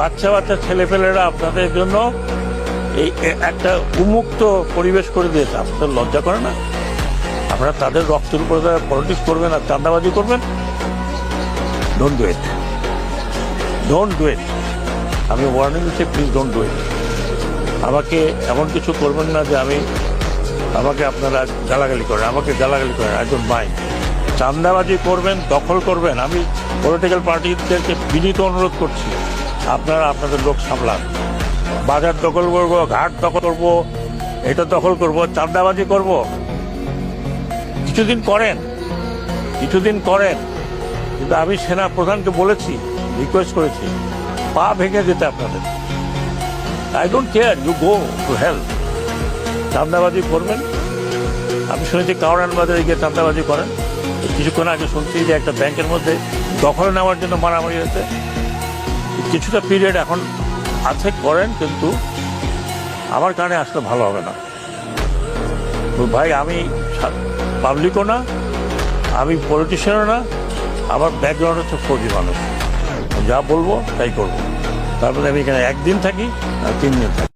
বাচ্চা বাচ্চা ছেলেপেলেরা আপনাদের জন্য এই একটা উন্মুক্ত পরিবেশ করে দিয়েছে। আপনাদের লজ্জা করে না? আপনারা তাদের রক্তের উপরে পলিটিক্স করবেন আর চাঁদাবাজি করবেন? Don't do it, don't do it. আমি ওয়ার্নিং দিচ্ছি, প্লিজ ডোন্ট ডু ইট। আমাকে এমন কিছু করবেন না যে আমাকে আপনারা গালাগালি করেন, আমাকে গালাগালি করেন, আই ডোন্ট মাইন্ড। চাঁদাবাজি করবেন, দখল করবেন, আমি পলিটিক্যাল পার্টিদেরকে বিনীত অনুরোধ করছি, আপনারা আপনাদের লোক সামলান। বাজার দখল করবো, ঘাট দখল করবো, এটা দখল করবো, চাঁদাবাজি করব, কিছুদিন করেন, কিছুদিন করেন। কিন্তু আমি সেনা প্রধানকে বলেছি, রিকোয়েস্ট করেছি, পা ভেঙে যেতে আপনাদের। I don't care, you go to hell. চাঁদাবাজি করবেন, আমি শুনেছি কাউরান বাজারে গিয়ে চাঁদাবাজি করেন। কিছুক্ষণ আগে শুনছি যে একটা ব্যাংকের মধ্যে দখল নেওয়ার জন্য মারামারি হয়েছে। কিছুটা পিরিয়ড এখন আছে, করেন, কিন্তু আমার কারণে আসলে ভালো হবে না। তো ভাই, আমি পাবলিকও না, আমি পলিটিশিয়ানও না, আমার ব্যাকগ্রাউন্ড হচ্ছে ফৌজি মানুষ। যা বলবো তাই করবো। তারপরে আমি এখানে একদিন থাকি আর 3 দিন থাকি।